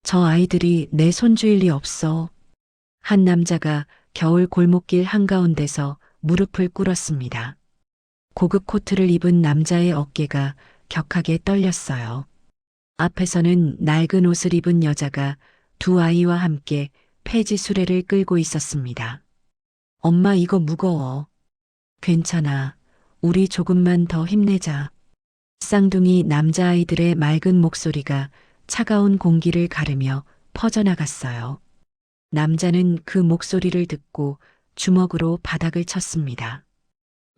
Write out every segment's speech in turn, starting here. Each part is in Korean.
저 아이들이 내 손주일 리 없어. 한 남자가 겨울 골목길 한가운데서 무릎을 꿇었습니다. 고급 코트를 입은 남자의 어깨가 격하게 떨렸어요. 앞에서는 낡은 옷을 입은 여자가 두 아이와 함께 폐지 수레를 끌고 있었습니다. 엄마 이거 무거워. 괜찮아. 우리 조금만 더 힘내자. 쌍둥이 남자아이들의 맑은 목소리가 차가운 공기를 가르며 퍼져나갔어요. 남자는 그 목소리를 듣고 주먹으로 바닥을 쳤습니다.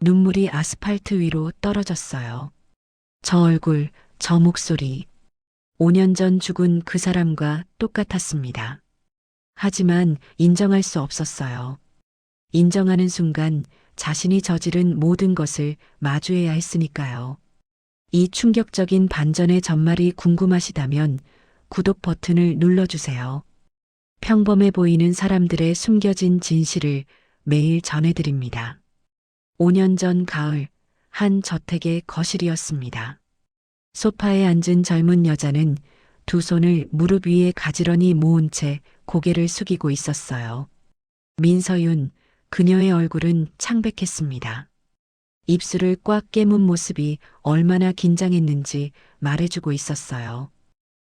눈물이 아스팔트 위로 떨어졌어요. 저 얼굴, 저 목소리. 5년 전 죽은 그 사람과 똑같았습니다. 하지만 인정할 수 없었어요. 인정하는 순간 자신이 저지른 모든 것을 마주해야 했으니까요. 이 충격적인 반전의 전말이 궁금하시다면 구독 버튼을 눌러주세요. 평범해 보이는 사람들의 숨겨진 진실을 매일 전해드립니다. 5년 전 가을, 한 저택의 거실이었습니다. 소파에 앉은 젊은 여자는 두 손을 무릎 위에 가지런히 모은 채 고개를 숙이고 있었어요. 민서윤, 그녀의 얼굴은 창백했습니다. 입술을 꽉 깨문 모습이 얼마나 긴장했는지 말해주고 있었어요.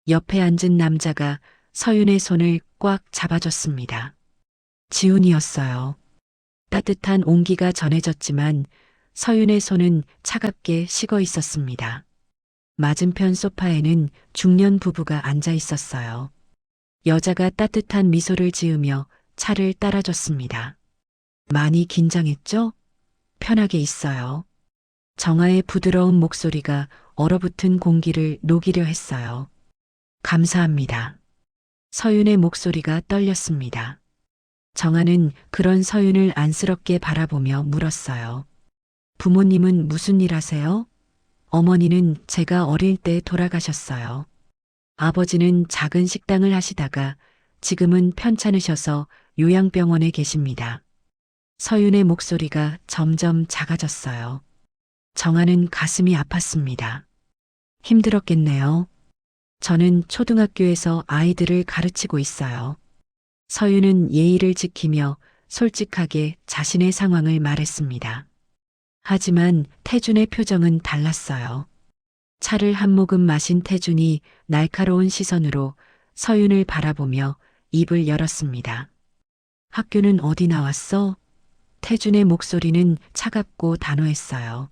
옆에 앉은 남자가 서윤의 손을 꽉 잡아줬습니다. 지훈이었어요. 따뜻한 온기가 전해졌지만 서윤의 손은 차갑게 식어 있었습니다. 맞은편 소파에는 중년 부부가 앉아 있었어요. 여자가 따뜻한 미소를 지으며 차를 따라줬습니다. 많이 긴장했죠? 편하게 있어요. 정아의 부드러운 목소리가 얼어붙은 공기를 녹이려 했어요. 감사합니다. 서윤의 목소리가 떨렸습니다. 정아는 그런 서윤을 안쓰럽게 바라보며 물었어요. 부모님은 무슨 일 하세요? 어머니는 제가 어릴 때 돌아가셨어요. 아버지는 작은 식당을 하시다가 지금은 편찮으셔서 요양병원에 계십니다. 서윤의 목소리가 점점 작아졌어요. 정아는 가슴이 아팠습니다. 힘들었겠네요. 저는 초등학교에서 아이들을 가르치고 있어요. 서윤은 예의를 지키며 솔직하게 자신의 상황을 말했습니다. 하지만 태준의 표정은 달랐어요. 차를 한 모금 마신 태준이 날카로운 시선으로 서윤을 바라보며 입을 열었습니다. 학교는 어디 나왔어? 태준의 목소리는 차갑고 단호했어요.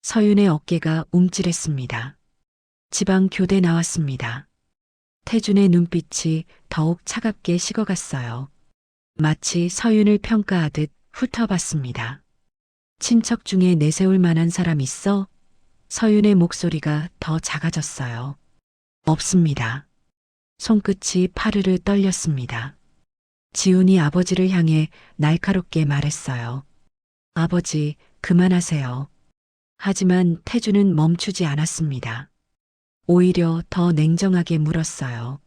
서윤의 어깨가 움찔했습니다. 지방 교대 나왔습니다. 태준의 눈빛이 더욱 차갑게 식어갔어요. 마치 서윤을 평가하듯 훑어봤습니다. 친척 중에 내세울 만한 사람 있어? 서윤의 목소리가 더 작아졌어요. 없습니다. 손끝이 파르르 떨렸습니다. 지훈이 아버지를 향해 날카롭게 말했어요. 아버지, 그만하세요. 하지만 태주는 멈추지 않았습니다. 오히려 더 냉정하게 물었어요.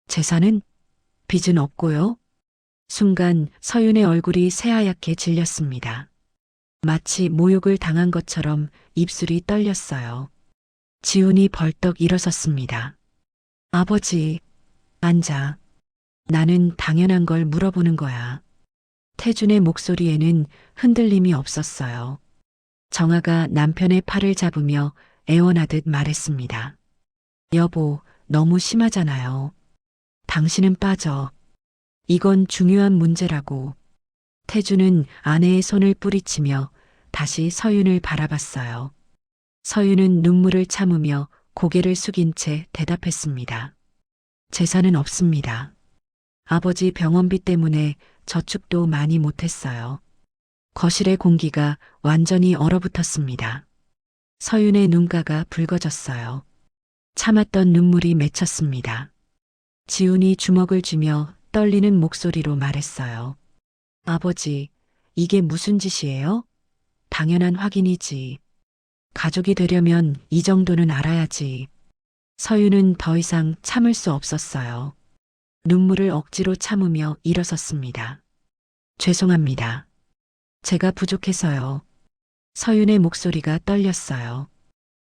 재산은? 빚은 없고요? 순간 서윤의 얼굴이 새하얗게 질렸습니다. 마치 모욕을 당한 것처럼 입술이 떨렸어요. 지훈이 벌떡 일어섰습니다. 아버지, 앉아. 나는 당연한 걸 물어보는 거야. 태준의 목소리에는 흔들림이 없었어요. 정아가 남편의 팔을 잡으며 애원하듯 말했습니다. 여보, 너무 심하잖아요. 당신은 빠져. 이건 중요한 문제라고. 태준은 아내의 손을 뿌리치며 다시 서윤을 바라봤어요. 서윤은 눈물을 참으며 고개를 숙인 채 대답했습니다. 재산은 없습니다. 아버지 병원비 때문에 저축도 많이 못했어요. 거실의 공기가 완전히 얼어붙었습니다. 서윤의 눈가가 붉어졌어요. 참았던 눈물이 맺혔습니다. 지훈이 주먹을 쥐며 떨리는 목소리로 말했어요. 아버지, 이게 무슨 짓이에요? 당연한 확인이지. 가족이 되려면 이 정도는 알아야지. 서윤은 더 이상 참을 수 없었어요. 눈물을 억지로 참으며 일어섰습니다. 죄송합니다. 제가 부족해서요. 서윤의 목소리가 떨렸어요.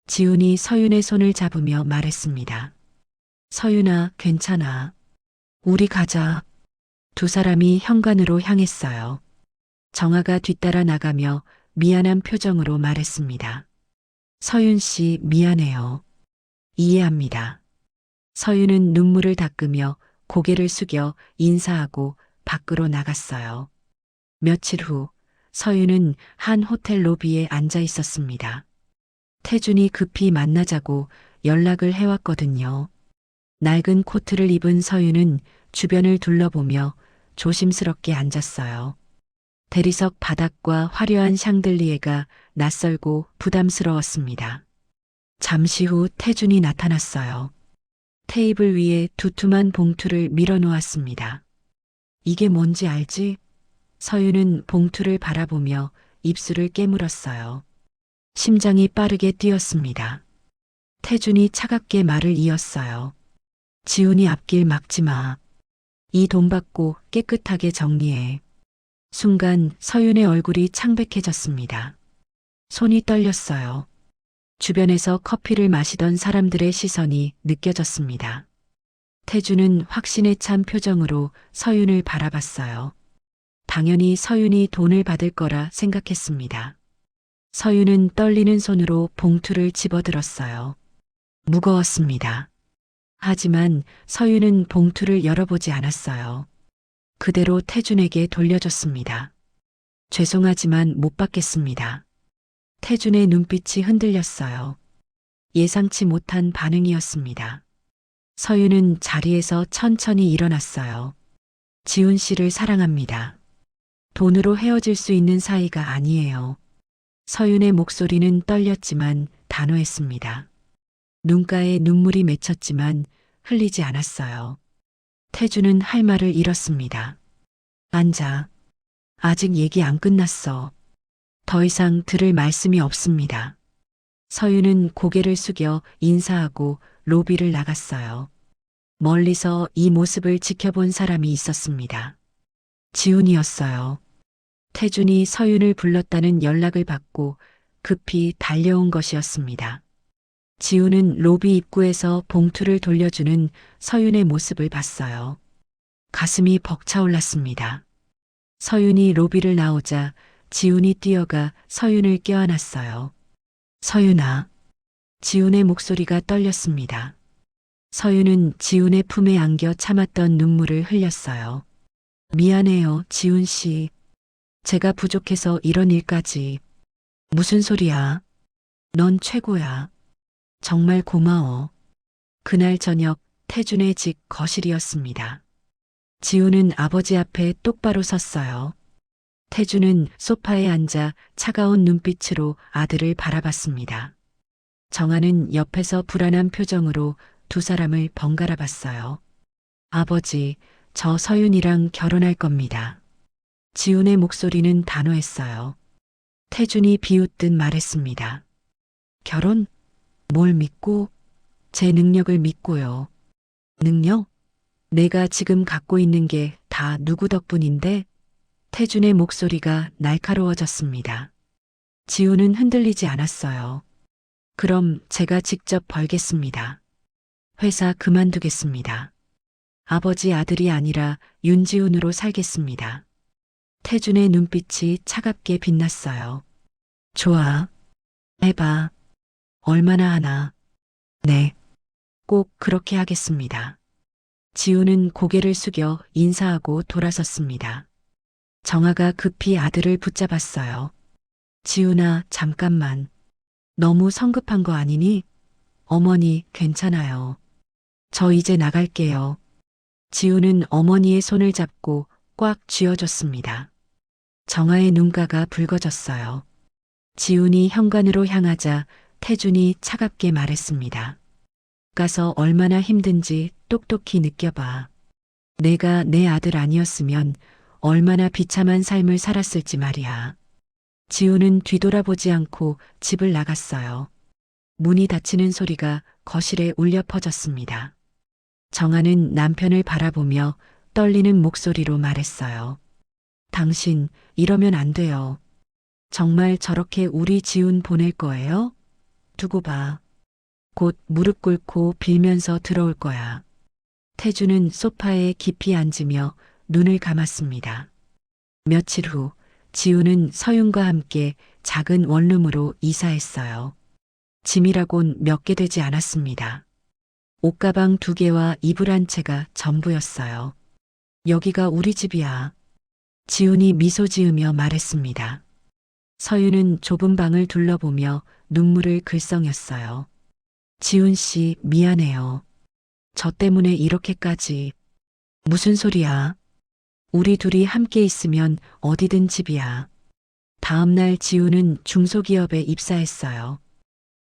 지훈이 서윤의 손을 잡으며 말했습니다. 서윤아, 괜찮아. 우리 가자. 두 사람이 현관으로 향했어요. 정아가 뒤따라 나가며 미안한 표정으로 말했습니다. 서윤 씨, 미안해요. 이해합니다. 서윤은 눈물을 닦으며 고개를 숙여 인사하고 밖으로 나갔어요. 며칠 후 서윤은 한 호텔 로비에 앉아 있었습니다. 태준이 급히 만나자고 연락을 해왔거든요. 낡은 코트를 입은 서윤은 주변을 둘러보며 조심스럽게 앉았어요. 대리석 바닥과 화려한 샹들리에가 낯설고 부담스러웠습니다. 잠시 후 태준이 나타났어요. 테이블 위에 두툼한 봉투를 밀어놓았습니다. 이게 뭔지 알지? 서윤은 봉투를 바라보며 입술을 깨물었어요. 심장이 빠르게 뛰었습니다. 태준이 차갑게 말을 이었어요. 지훈이 앞길 막지 마. 이 돈 받고 깨끗하게 정리해. 순간 서윤의 얼굴이 창백해졌습니다. 손이 떨렸어요. 주변에서 커피를 마시던 사람들의 시선이 느껴졌습니다. 태준은 확신에 찬 표정으로 서윤을 바라봤어요. 당연히 서윤이 돈을 받을 거라 생각했습니다. 서윤은 떨리는 손으로 봉투를 집어들었어요. 무거웠습니다. 하지만 서윤은 봉투를 열어보지 않았어요. 그대로 태준에게 돌려줬습니다. 죄송하지만 못 받겠습니다. 태준의 눈빛이 흔들렸어요. 예상치 못한 반응이었습니다. 서윤은 자리에서 천천히 일어났어요. 지훈 씨를 사랑합니다. 돈으로 헤어질 수 있는 사이가 아니에요. 서윤의 목소리는 떨렸지만 단호했습니다. 눈가에 눈물이 맺혔지만 흘리지 않았어요. 태준은 할 말을 잃었습니다. 앉아. 아직 얘기 안 끝났어. 더 이상 들을 말씀이 없습니다. 서윤은 고개를 숙여 인사하고 로비를 나갔어요. 멀리서 이 모습을 지켜본 사람이 있었습니다. 지훈이었어요. 태준이 서윤을 불렀다는 연락을 받고 급히 달려온 것이었습니다. 지훈은 로비 입구에서 봉투를 돌려주는 서윤의 모습을 봤어요. 가슴이 벅차올랐습니다. 서윤이 로비를 나오자 지훈이 뛰어가 서윤을 껴안았어요. 서윤아. 지훈의 목소리가 떨렸습니다. 서윤은 지훈의 품에 안겨 참았던 눈물을 흘렸어요. 미안해요, 지훈 씨. 제가 부족해서 이런 일까지. 무슨 소리야? 넌 최고야. 정말 고마워. 그날 저녁 태준의 집 거실이었습니다. 지훈은 아버지 앞에 똑바로 섰어요. 태준은 소파에 앉아 차가운 눈빛으로 아들을 바라봤습니다. 정아는 옆에서 불안한 표정으로 두 사람을 번갈아 봤어요. 아버지, 저 서윤이랑 결혼할 겁니다. 지훈의 목소리는 단호했어요. 태준이 비웃듯 말했습니다. 결혼? 뭘 믿고? 제 능력을 믿고요. 능력? 내가 지금 갖고 있는 게 다 누구 덕분인데? 태준의 목소리가 날카로워졌습니다. 지훈은 흔들리지 않았어요. 그럼 제가 직접 벌겠습니다. 회사 그만두겠습니다. 아버지 아들이 아니라 윤지훈으로 살겠습니다. 태준의 눈빛이 차갑게 빛났어요. 좋아. 해봐. 얼마나 하나. 네. 꼭 그렇게 하겠습니다. 지훈은 고개를 숙여 인사하고 돌아섰습니다. 정아가 급히 아들을 붙잡았어요. 지훈아, 잠깐만. 너무 성급한 거 아니니? 어머니, 괜찮아요. 저 이제 나갈게요. 지훈은 어머니의 손을 잡고 꽉 쥐어줬습니다. 정아의 눈가가 붉어졌어요. 지훈이 현관으로 향하자 태준이 차갑게 말했습니다. 가서 얼마나 힘든지 똑똑히 느껴봐. 내가 내 아들 아니었으면 얼마나 비참한 삶을 살았을지 말이야. 지훈은 뒤돌아보지 않고 집을 나갔어요. 문이 닫히는 소리가 거실에 울려 퍼졌습니다. 정아는 남편을 바라보며 떨리는 목소리로 말했어요. 당신, 이러면 안 돼요. 정말 저렇게 우리 지훈 보낼 거예요? 두고 봐. 곧 무릎 꿇고 빌면서 들어올 거야. 태주는 소파에 깊이 앉으며 눈을 감았습니다. 며칠 후 지우는 서윤과 함께 작은 원룸으로 이사했어요. 짐이라곤 몇 개 되지 않았습니다. 옷가방 2개와 이불 한 채가 전부였어요. 여기가 우리 집이야. 지훈이 미소 지으며 말했습니다. 서윤은 좁은 방을 둘러보며 눈물을 글썽였어요. 지훈 씨, 미안해요. 저 때문에 이렇게까지. 무슨 소리야? 우리 둘이 함께 있으면 어디든 집이야. 다음 날 지훈은 중소기업에 입사했어요.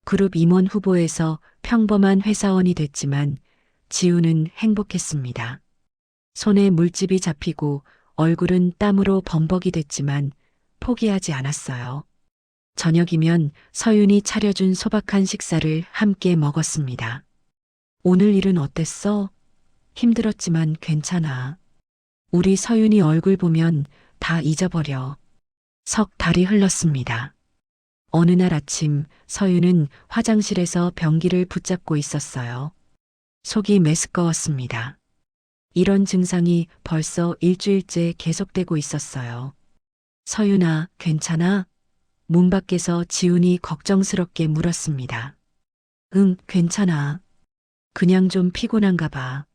그룹 임원 후보에서 평범한 회사원이 됐지만 지훈은 행복했습니다. 손에 물집이 잡히고 얼굴은 땀으로 범벅이 됐지만 포기하지 않았어요. 저녁이면 서윤이 차려준 소박한 식사를 함께 먹었습니다. 오늘 일은 어땠어? 힘들었지만 괜찮아. 우리 서윤이 얼굴 보면 다 잊어버려. 석 달이 흘렀습니다. 어느 날 아침 서윤은 화장실에서 변기를 붙잡고 있었어요. 속이 메스꺼웠습니다. 이런 증상이 벌써 일주일째 계속되고 있었어요. 서윤아, 괜찮아? 문 밖에서 지훈이 걱정스럽게 물었습니다. 응, 괜찮아. 그냥 좀 피곤한가 봐.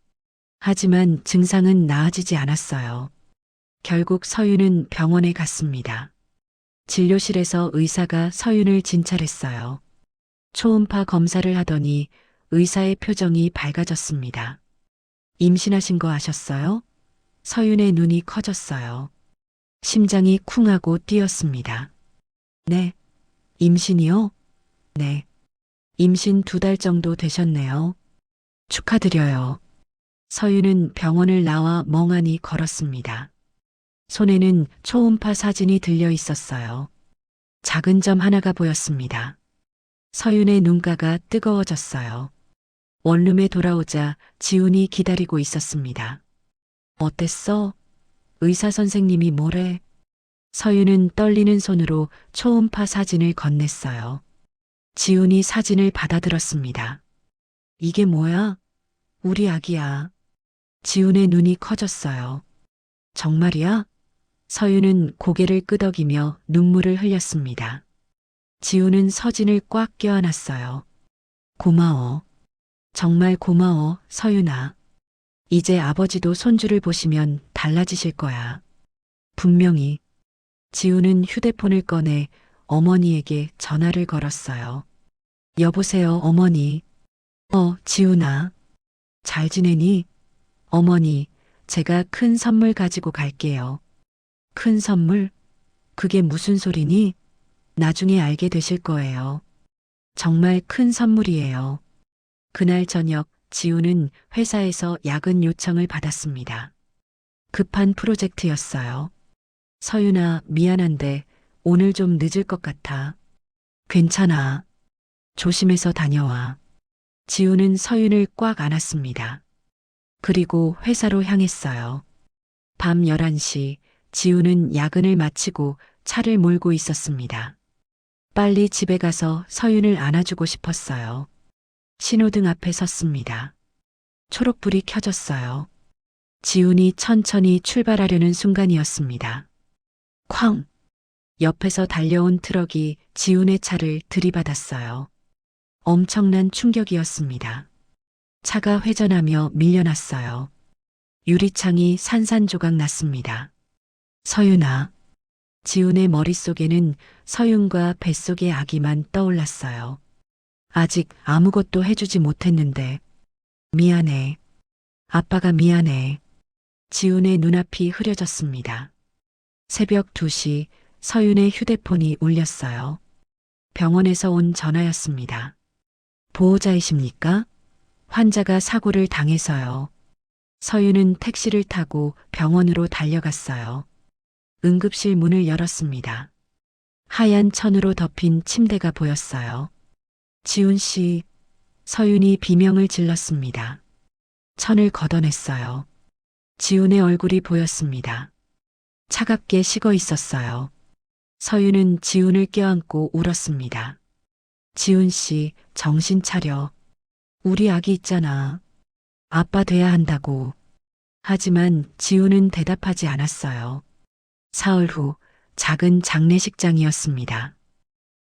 하지만 증상은 나아지지 않았어요. 결국 서윤은 병원에 갔습니다. 진료실에서 의사가 서윤을 진찰했어요. 초음파 검사를 하더니 의사의 표정이 밝아졌습니다. 임신하신 거 아셨어요? 서윤의 눈이 커졌어요. 심장이 쿵하고 뛰었습니다. 네. 임신이요? 네. 임신 2달 정도 되셨네요. 축하드려요. 서윤은 병원을 나와 멍하니 걸었습니다. 손에는 초음파 사진이 들려 있었어요. 작은 점 하나가 보였습니다. 서윤의 눈가가 뜨거워졌어요. 원룸에 돌아오자 지훈이 기다리고 있었습니다. 어땠어? 의사 선생님이 뭐래? 서윤은 떨리는 손으로 초음파 사진을 건넸어요. 지훈이 사진을 받아들었습니다. 이게 뭐야? 우리 아기야. 지훈의 눈이 커졌어요. 정말이야? 서윤은 고개를 끄덕이며 눈물을 흘렸습니다. 지훈은 서진을 꽉 껴안았어요. 고마워. 정말 고마워, 서윤아. 이제 아버지도 손주를 보시면 달라지실 거야. 분명히. 지훈은 휴대폰을 꺼내 어머니에게 전화를 걸었어요. 여보세요, 어머니. 지훈아. 잘 지내니? 어머니, 제가 큰 선물 가지고 갈게요. 큰 선물? 그게 무슨 소리니? 나중에 알게 되실 거예요. 정말 큰 선물이에요. 그날 저녁 지우는 회사에서 야근 요청을 받았습니다. 급한 프로젝트였어요. 서윤아, 미안한데 오늘 좀 늦을 것 같아. 괜찮아. 조심해서 다녀와. 지우는 서윤을 꽉 안았습니다. 그리고 회사로 향했어요. 밤 11시 지우는 야근을 마치고 차를 몰고 있었습니다. 빨리 집에 가서 서윤을 안아주고 싶었어요. 신호등 앞에 섰습니다. 초록불이 켜졌어요. 지훈이 천천히 출발하려는 순간이었습니다. 쾅! 옆에서 달려온 트럭이 지훈의 차를 들이받았어요. 엄청난 충격이었습니다. 차가 회전하며 밀려났어요. 유리창이 산산조각 났습니다. 서윤아. 지훈의 머릿속에는 서윤과 뱃속의 아기만 떠올랐어요. 아직 아무것도 해주지 못했는데. 미안해. 아빠가 미안해. 지훈의 눈앞이 흐려졌습니다. 새벽 2시 서윤의 휴대폰이 울렸어요. 병원에서 온 전화였습니다. 보호자이십니까? 환자가 사고를 당해서요. 서윤은 택시를 타고 병원으로 달려갔어요. 응급실 문을 열었습니다. 하얀 천으로 덮인 침대가 보였어요. 지훈 씨, 서윤이 비명을 질렀습니다. 천을 걷어냈어요. 지훈의 얼굴이 보였습니다. 차갑게 식어 있었어요. 서윤은 지훈을 껴안고 울었습니다. 지훈 씨, 정신 차려. 우리 아기 있잖아. 아빠 돼야 한다고. 하지만 지우는 대답하지 않았어요. 사흘 후 작은 장례식장이었습니다.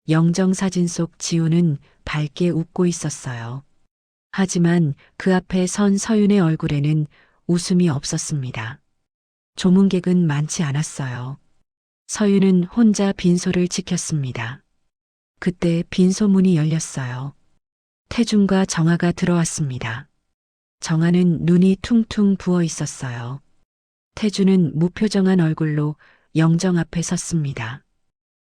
영정사진 속 지우는 밝게 웃고 있었어요. 하지만 그 앞에 선 서윤의 얼굴에는 웃음이 없었습니다. 조문객은 많지 않았어요. 서윤은 혼자 빈소를 지켰습니다. 그때 빈소문이 열렸어요. 태준과 정아가 들어왔습니다. 정아는 눈이 퉁퉁 부어 있었어요. 태준은 무표정한 얼굴로 영정 앞에 섰습니다.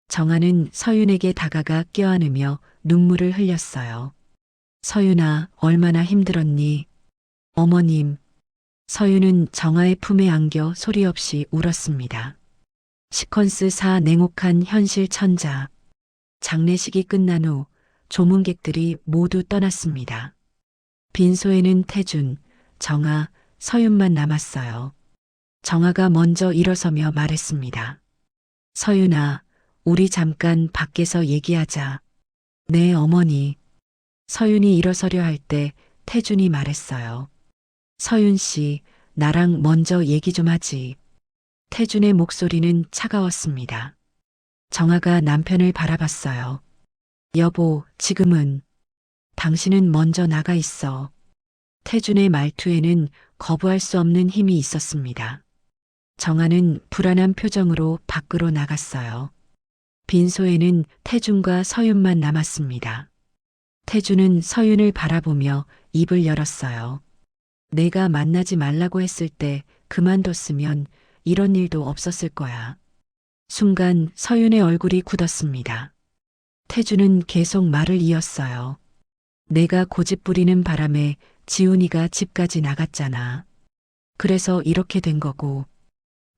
정아는 서윤에게 다가가 껴안으며 눈물을 흘렸어요. 서윤아, 얼마나 힘들었니? 어머님. 서윤은 정아의 품에 안겨 소리 없이 울었습니다. 시퀀스 4 냉혹한 현실 천자. 장례식이 끝난 후 조문객들이 모두 떠났습니다. 빈소에는 태준, 정아, 서윤만 남았어요. 정아가 먼저 일어서며 말했습니다. 서윤아, 우리 잠깐 밖에서 얘기하자. 네, 어머니. 서윤이 일어서려 할 때 태준이 말했어요. 서윤 씨, 나랑 먼저 얘기 좀 하지. 태준의 목소리는 차가웠습니다. 정아가 남편을 바라봤어요. 여보, 지금은 당신은 먼저 나가 있어. 태준의 말투에는 거부할 수 없는 힘이 있었습니다. 정아는 불안한 표정으로 밖으로 나갔어요. 빈소에는 태준과 서윤만 남았습니다. 태준은 서윤을 바라보며 입을 열었어요. 내가 만나지 말라고 했을 때 그만뒀으면 이런 일도 없었을 거야. 순간 서윤의 얼굴이 굳었습니다. 태준은 계속 말을 이었어요. 내가 고집 부리는 바람에 지훈이가 집까지 나갔잖아. 그래서 이렇게 된 거고.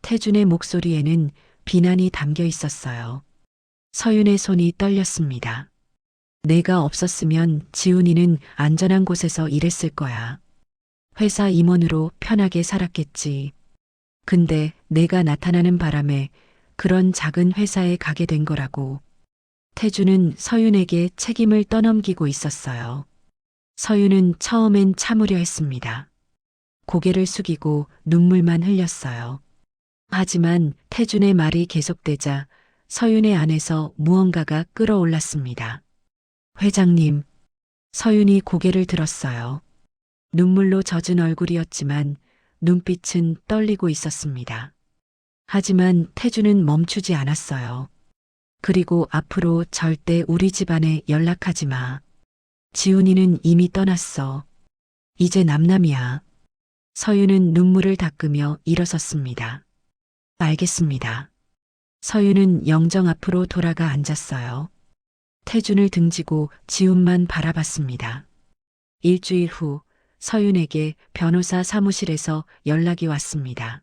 태준의 목소리에는 비난이 담겨 있었어요. 서윤의 손이 떨렸습니다. 내가 없었으면 지훈이는 안전한 곳에서 일했을 거야. 회사 임원으로 편하게 살았겠지. 근데 내가 나타나는 바람에 그런 작은 회사에 가게 된 거라고. 태준은 서윤에게 책임을 떠넘기고 있었어요. 서윤은 처음엔 참으려 했습니다. 고개를 숙이고 눈물만 흘렸어요. 하지만 태준의 말이 계속되자 서윤의 안에서 무언가가 끓어올랐습니다. 회장님, 서윤이 고개를 들었어요. 눈물로 젖은 얼굴이었지만 눈빛은 떨리고 있었습니다. 하지만 태준은 멈추지 않았어요. 그리고 앞으로 절대 우리 집안에 연락하지 마. 지훈이는 이미 떠났어. 이제 남남이야. 서윤은 눈물을 닦으며 일어섰습니다. 알겠습니다. 서윤은 영정 앞으로 돌아가 앉았어요. 태준을 등지고 지훈만 바라봤습니다. 일주일 후 서윤에게 변호사 사무실에서 연락이 왔습니다.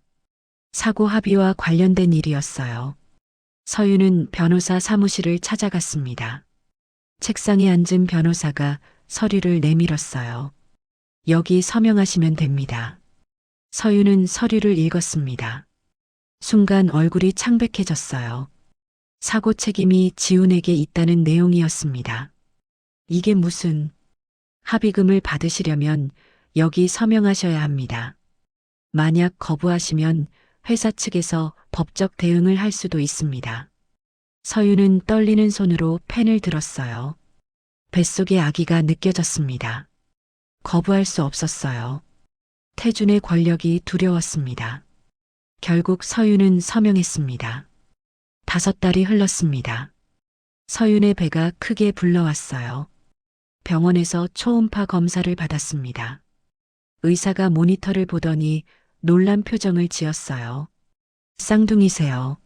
사고 합의와 관련된 일이었어요. 서윤은 변호사 사무실을 찾아갔습니다. 책상에 앉은 변호사가 서류를 내밀었어요. 여기 서명하시면 됩니다. 서윤은 서류를 읽었습니다. 순간 얼굴이 창백해졌어요. 사고 책임이 지훈에게 있다는 내용이었습니다. 이게 무슨... 합의금을 받으시려면 여기 서명하셔야 합니다. 만약 거부하시면 회사 측에서 법적 대응을 할 수도 있습니다. 서윤은 떨리는 손으로 펜을 들었어요. 뱃속의 아기가 느껴졌습니다. 거부할 수 없었어요. 태준의 권력이 두려웠습니다. 결국 서윤은 서명했습니다. 5달이 흘렀습니다. 서윤의 배가 크게 불러왔어요. 병원에서 초음파 검사를 받았습니다. 의사가 모니터를 보더니 놀란 표정을 지었어요. 쌍둥이세요.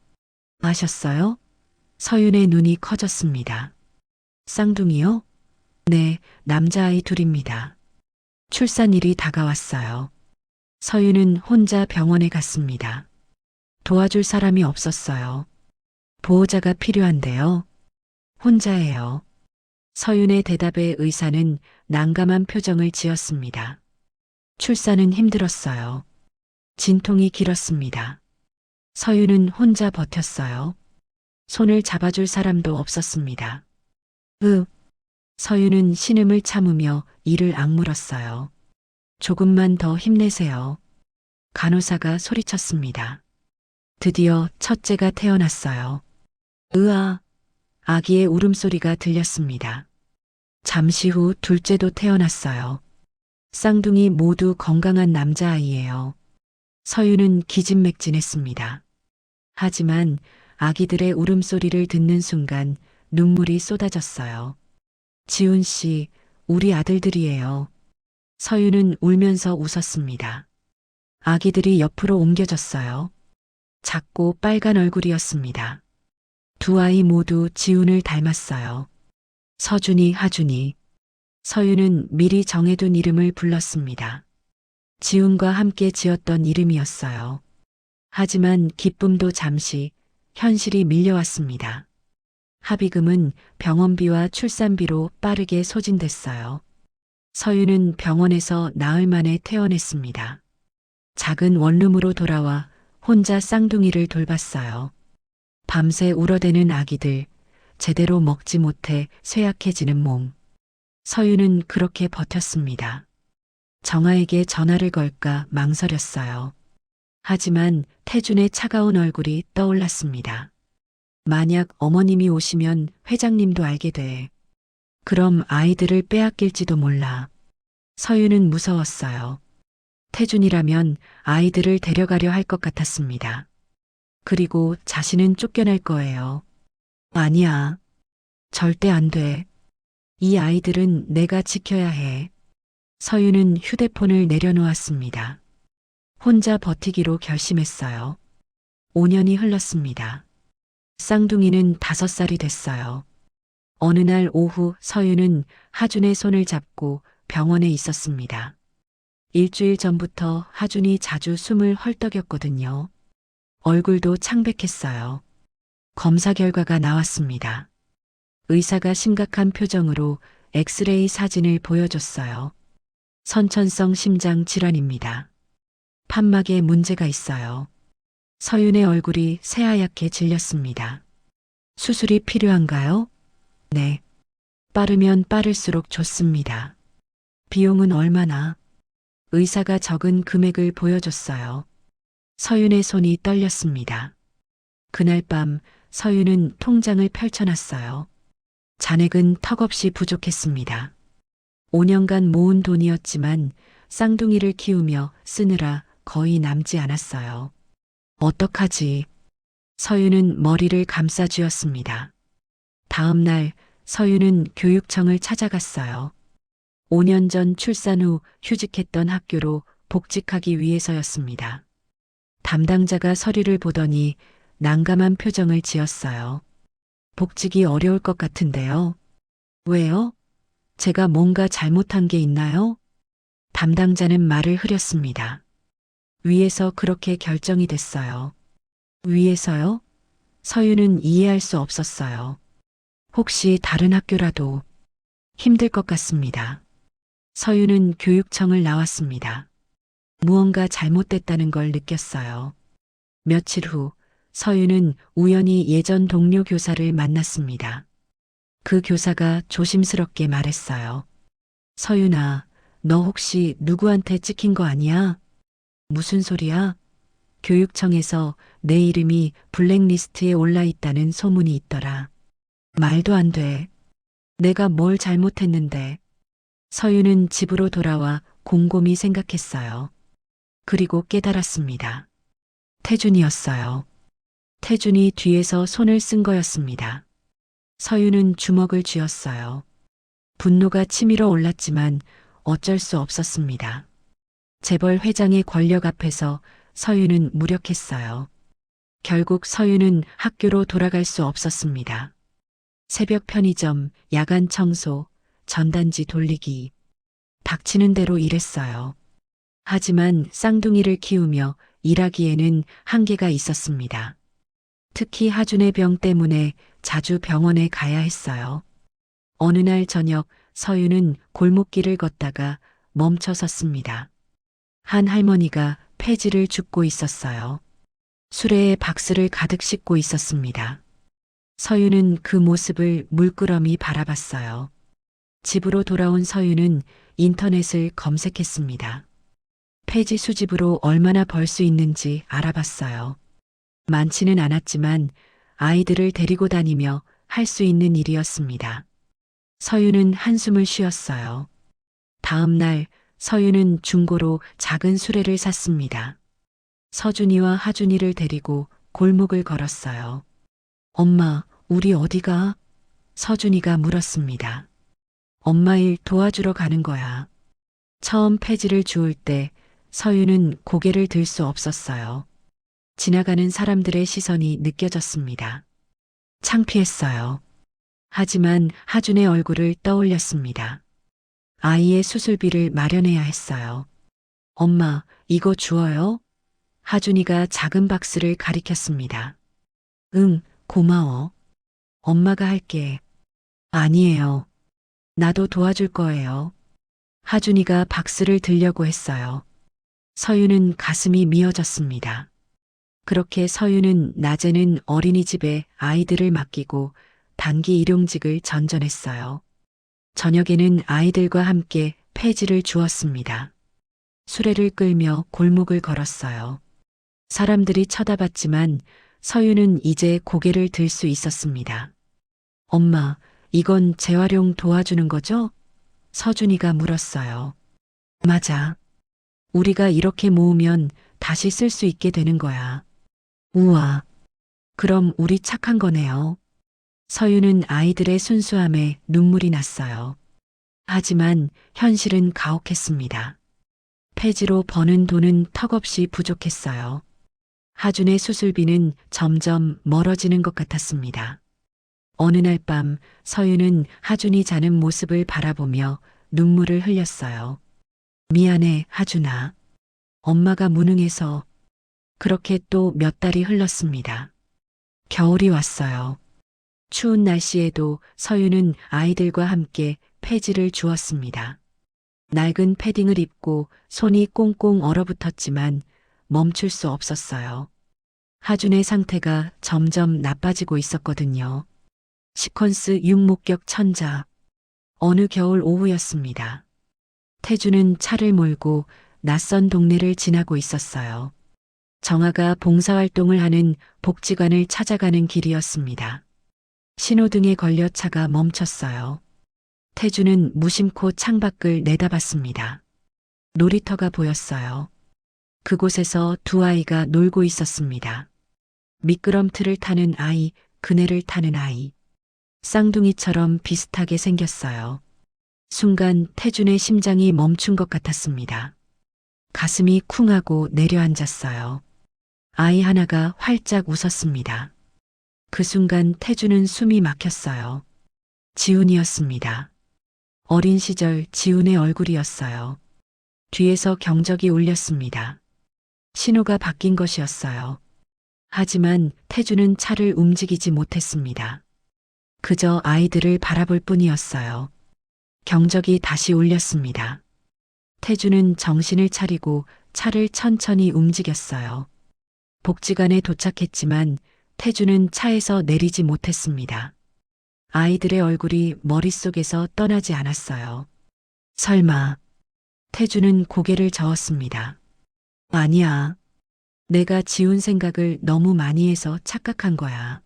아셨어요? 서윤의 눈이 커졌습니다. 쌍둥이요? 네, 남자아이 둘입니다. 출산일이 다가왔어요. 서윤은 혼자 병원에 갔습니다. 도와줄 사람이 없었어요. 보호자가 필요한데요. 혼자예요. 서윤의 대답에 의사는 난감한 표정을 지었습니다. 출산은 힘들었어요. 진통이 길었습니다. 서윤은 혼자 버텼어요. 손을 잡아줄 사람도 없었습니다. 서유는 신음을 참으며 이를 악물었어요. 조금만 더 힘내세요. 간호사가 소리쳤습니다. 드디어 첫째가 태어났어요. 으아, 아기의 울음소리가 들렸습니다. 잠시 후 둘째도 태어났어요. 쌍둥이 모두 건강한 남자아이예요. 서유는 기진맥진했습니다. 하지만 아기들의 울음소리를 듣는 순간 눈물이 쏟아졌어요. 지훈 씨, 우리 아들들이에요. 서유는 울면서 웃었습니다. 아기들이 옆으로 옮겨졌어요. 작고 빨간 얼굴이었습니다. 두 아이 모두 지훈을 닮았어요. 서준이, 하준이. 서유는 미리 정해둔 이름을 불렀습니다. 지훈과 함께 지었던 이름이었어요. 하지만 기쁨도 잠시, 현실이 밀려왔습니다. 합의금은 병원비와 출산비로 빠르게 소진됐어요. 서유는 병원에서 나흘 만에 퇴원했습니다. 작은 원룸으로 돌아와 혼자 쌍둥이를 돌봤어요. 밤새 울어대는 아기들, 제대로 먹지 못해 쇠약해지는 몸. 서유는 그렇게 버텼습니다. 정아에게 전화를 걸까 망설였어요. 하지만 태준의 차가운 얼굴이 떠올랐습니다. 만약 어머님이 오시면 회장님도 알게 돼. 그럼 아이들을 빼앗길지도 몰라. 서유는 무서웠어요. 태준이라면 아이들을 데려가려 할 것 같았습니다. 그리고 자신은 쫓겨날 거예요. 아니야. 절대 안 돼. 이 아이들은 내가 지켜야 해. 서유는 휴대폰을 내려놓았습니다. 혼자 버티기로 결심했어요. 5년이 흘렀습니다. 쌍둥이는 5살이 됐어요. 어느 날 오후 서유는 하준의 손을 잡고 병원에 있었습니다. 일주일 전부터 하준이 자주 숨을 헐떡였거든요. 얼굴도 창백했어요. 검사 결과가 나왔습니다. 의사가 심각한 표정으로 엑스레이 사진을 보여줬어요. 선천성 심장 질환입니다. 판막에 문제가 있어요. 서윤의 얼굴이 새하얗게 질렸습니다. 수술이 필요한가요? 네. 빠르면 빠를수록 좋습니다. 비용은 얼마나? 의사가 적은 금액을 보여줬어요. 서윤의 손이 떨렸습니다. 그날 밤 서윤은 통장을 펼쳐놨어요. 잔액은 턱없이 부족했습니다. 5년간 모은 돈이었지만 쌍둥이를 키우며 쓰느라 거의 남지 않았어요. 어떡하지? 서윤은 머리를 감싸쥐었습니다. 다음 날 서윤은 교육청을 찾아갔어요. 5년 전 출산 후 휴직했던 학교로 복직하기 위해서였습니다. 담당자가 서류를 보더니 난감한 표정을 지었어요. 복직이 어려울 것 같은데요. 왜요? 제가 뭔가 잘못한 게 있나요? 담당자는 말을 흐렸습니다. 위에서 그렇게 결정이 됐어요. 위에서요? 서유는 이해할 수 없었어요. 혹시 다른 학교라도 힘들 것 같습니다. 서유는 교육청을 나왔습니다. 무언가 잘못됐다는 걸 느꼈어요. 며칠 후 서유는 우연히 예전 동료 교사를 만났습니다. 그 교사가 조심스럽게 말했어요. 서윤아, 너 혹시 누구한테 찍힌 거 아니야? 무슨 소리야? 교육청에서 내 이름이 블랙리스트에 올라 있다는 소문이 있더라. 말도 안 돼. 내가 뭘 잘못했는데. 서윤은 집으로 돌아와 곰곰이 생각했어요. 그리고 깨달았습니다. 태준이었어요. 태준이 뒤에서 손을 쓴 거였습니다. 서윤은 주먹을 쥐었어요. 분노가 치밀어 올랐지만 어쩔 수 없었습니다. 재벌 회장의 권력 앞에서 서윤은 무력했어요. 결국 서윤은 학교로 돌아갈 수 없었습니다. 새벽 편의점, 야간 청소, 전단지 돌리기. 닥치는 대로 일했어요. 하지만 쌍둥이를 키우며 일하기에는 한계가 있었습니다. 특히 하준의 병 때문에 자주 병원에 가야 했어요. 어느 날 저녁 서윤은 골목길을 걷다가 멈춰 섰습니다. 한 할머니가 폐지를 줍고 있었어요. 수레에 박스를 가득 싣고 있었습니다. 서윤은 그 모습을 물끄러미 바라봤어요. 집으로 돌아온 서윤은 인터넷을 검색했습니다. 폐지 수집으로 얼마나 벌 수 있는지 알아봤어요. 많지는 않았지만 아이들을 데리고 다니며 할 수 있는 일이었습니다. 서윤은 한숨을 쉬었어요. 다음 날 서윤은 중고로 작은 수레를 샀습니다. 서준이와 하준이를 데리고 골목을 걸었어요. 엄마, 우리 어디가? 서준이가 물었습니다. 엄마 일 도와주러 가는 거야. 처음 폐지를 주울 때 서윤은 고개를 들 수 없었어요. 지나가는 사람들의 시선이 느껴졌습니다. 창피했어요. 하지만 하준의 얼굴을 떠올렸습니다. 아이의 수술비를 마련해야 했어요. 엄마, 이거 주어요? 하준이가 작은 박스를 가리켰습니다. 응, 고마워. 엄마가 할게. 아니에요. 나도 도와줄 거예요. 하준이가 박스를 들려고 했어요. 서윤은 가슴이 미어졌습니다. 그렇게 서윤은 낮에는 어린이집에 아이들을 맡기고 단기 일용직을 전전했어요. 저녁에는 아이들과 함께 폐지를 주었습니다. 수레를 끌며 골목을 걸었어요. 사람들이 쳐다봤지만 서윤은 이제 고개를 들 수 있었습니다. 엄마, 이건 재활용 도와주는 거죠? 서준이가 물었어요. 맞아. 우리가 이렇게 모으면 다시 쓸 수 있게 되는 거야. 우와. 그럼 우리 착한 거네요. 서윤은 아이들의 순수함에 눈물이 났어요. 하지만 현실은 가혹했습니다. 폐지로 버는 돈은 턱없이 부족했어요. 하준의 수술비는 점점 멀어지는 것 같았습니다. 어느 날 밤 서윤은 하준이 자는 모습을 바라보며 눈물을 흘렸어요. 미안해, 하준아. 엄마가 무능해서. 그렇게 또 몇 달이 흘렀습니다. 겨울이 왔어요. 추운 날씨에도 서윤은 아이들과 함께 폐지를 주었습니다. 낡은 패딩을 입고 손이 꽁꽁 얼어붙었지만 멈출 수 없었어요. 하준의 상태가 점점 나빠지고 있었거든요. 시퀀스 6목격 천자. 어느 겨울 오후였습니다. 태주는 차를 몰고 낯선 동네를 지나고 있었어요. 정아가 봉사활동을 하는 복지관을 찾아가는 길이었습니다. 신호등에 걸려 차가 멈췄어요. 태주는 무심코 창밖을 내다봤습니다. 놀이터가 보였어요. 그곳에서 두 아이가 놀고 있었습니다. 미끄럼틀을 타는 아이, 그네를 타는 아이. 쌍둥이처럼 비슷하게 생겼어요. 순간 태준의 심장이 멈춘 것 같았습니다. 가슴이 쿵하고 내려앉았어요. 아이 하나가 활짝 웃었습니다. 그 순간 태준은 숨이 막혔어요. 지훈이었습니다. 어린 시절 지훈의 얼굴이었어요. 뒤에서 경적이 울렸습니다. 신호가 바뀐 것이었어요. 하지만 태준은 차를 움직이지 못했습니다. 그저 아이들을 바라볼 뿐이었어요. 경적이 다시 울렸습니다. 태준은 정신을 차리고 차를 천천히 움직였어요. 복지관에 도착했지만 태준은 차에서 내리지 못했습니다. 아이들의 얼굴이 머릿속에서 떠나지 않았어요. 설마. 태준은 고개를 저었습니다. 아니야. 내가 지운 생각을 너무 많이 해서 착각한 거야.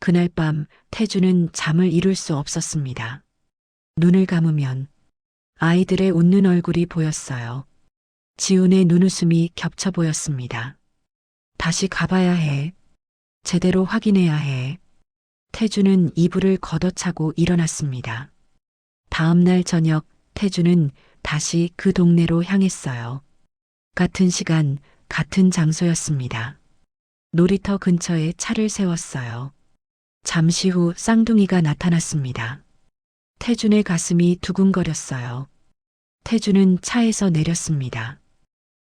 그날 밤 태준은 잠을 이룰 수 없었습니다. 눈을 감으면 아이들의 웃는 얼굴이 보였어요. 지훈의 눈웃음이 겹쳐 보였습니다. 다시 가봐야 해. 제대로 확인해야 해. 태준은 이불을 걷어차고 일어났습니다. 다음 날 저녁 태준은 다시 그 동네로 향했어요. 같은 시간, 같은 장소였습니다. 놀이터 근처에 차를 세웠어요. 잠시 후 쌍둥이가 나타났습니다. 태준의 가슴이 두근거렸어요. 태준은 차에서 내렸습니다.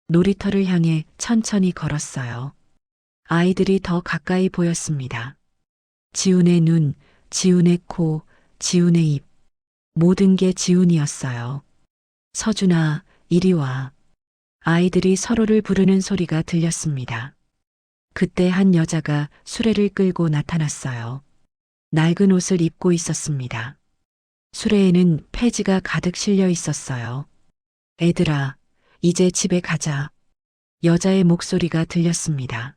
놀이터를 향해 천천히 걸었어요. 아이들이 더 가까이 보였습니다. 지훈의 눈, 지훈의 코, 지훈의 입. 모든 게 지훈이었어요. 서준아, 이리 와. 아이들이 서로를 부르는 소리가 들렸습니다. 그때 한 여자가 수레를 끌고 나타났어요. 낡은 옷을 입고 있었습니다. 수레에는 폐지가 가득 실려 있었어요. 애들아, 이제 집에 가자. 여자의 목소리가 들렸습니다.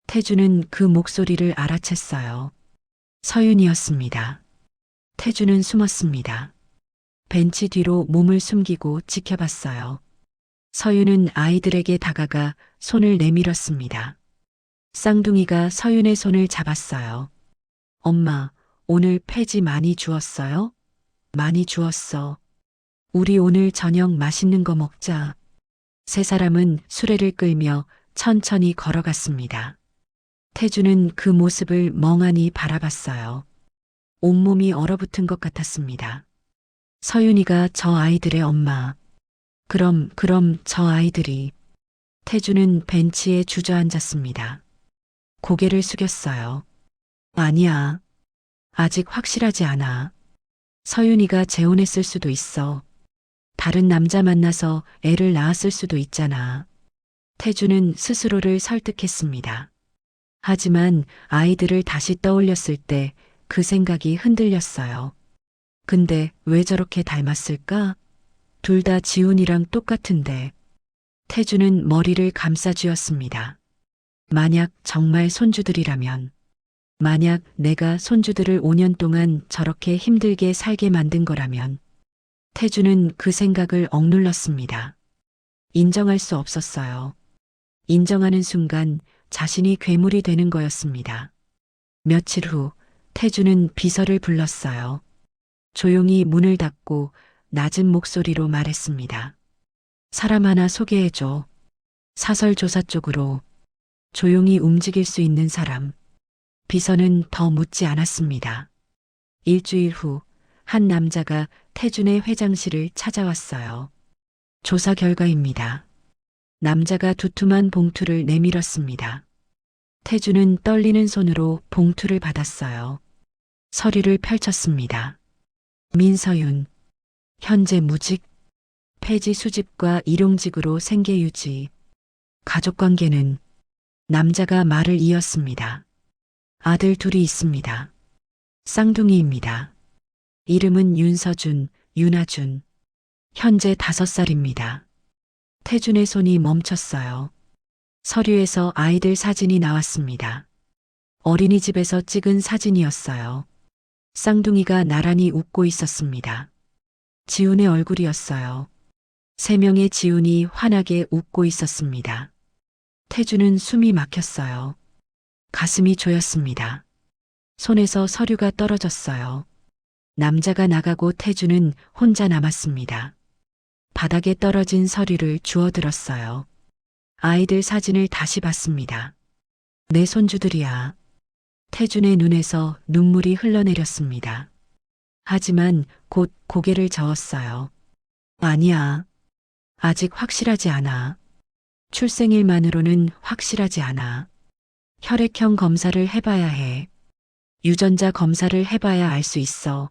태주는 그 목소리를 알아챘어요. 서윤이었습니다. 태주는 숨었습니다. 벤치 뒤로 몸을 숨기고 지켜봤어요. 서윤은 아이들에게 다가가 손을 내밀었습니다. 쌍둥이가 서윤의 손을 잡았어요. 엄마, 오늘 폐지 많이 주었어요? 많이 주었어. 우리 오늘 저녁 맛있는 거 먹자. 세 사람은 수레를 끌며 천천히 걸어갔습니다. 태주는 그 모습을 멍하니 바라봤어요. 온몸이 얼어붙은 것 같았습니다. 서윤이가 저 아이들의 엄마. 그럼 저 아이들이. 태주는 벤치에 주저앉았습니다. 고개를 숙였어요. 아니야. 아직 확실하지 않아. 서윤이가 재혼했을 수도 있어. 다른 남자 만나서 애를 낳았을 수도 있잖아. 태주는 스스로를 설득했습니다. 하지만 아이들을 다시 떠올렸을 때 그 생각이 흔들렸어요. 근데 왜 저렇게 닮았을까? 둘 다 지훈이랑 똑같은데. 태주는 머리를 감싸쥐었습니다. 만약 정말 손주들이라면, 만약 내가 손주들을 5년 동안 저렇게 힘들게 살게 만든 거라면, 태주는 그 생각을 억눌렀습니다. 인정할 수 없었어요. 인정하는 순간 자신이 괴물이 되는 거였습니다. 며칠 후 태주는 비서를 불렀어요. 조용히 문을 닫고 낮은 목소리로 말했습니다. 사람 하나 소개해줘. 사설조사 쪽으로 조용히 움직일 수 있는 사람. 비서는 더 묻지 않았습니다. 일주일 후 한 남자가 태준의 회장실을 찾아왔어요. 조사 결과입니다. 남자가 두툼한 봉투를 내밀었습니다. 태준은 떨리는 손으로 봉투를 받았어요. 서류를 펼쳤습니다. 민서윤, 현재 무직, 폐지 수집과 일용직으로 생계 유지, 가족관계는. 남자가 말을 이었습니다. 아들 둘이 있습니다. 쌍둥이입니다. 이름은 윤서준, 윤아준. 현재 5살입니다. 태준의 손이 멈췄어요. 서류에서 아이들 사진이 나왔습니다. 어린이집에서 찍은 사진이었어요. 쌍둥이가 나란히 웃고 있었습니다. 지훈의 얼굴이었어요. 3명의 지훈이 환하게 웃고 있었습니다. 태주는 숨이 막혔어요. 가슴이 조였습니다. 손에서 서류가 떨어졌어요. 남자가 나가고 태주는 혼자 남았습니다. 바닥에 떨어진 서류를 주워들었어요. 아이들 사진을 다시 봤습니다. 내 손주들이야. 태준의 눈에서 눈물이 흘러내렸습니다. 하지만 곧 고개를 저었어요. 아니야. 아직 확실하지 않아. 출생일만으로는 확실하지 않아. 혈액형 검사를 해봐야 해. 유전자 검사를 해봐야 알 수 있어.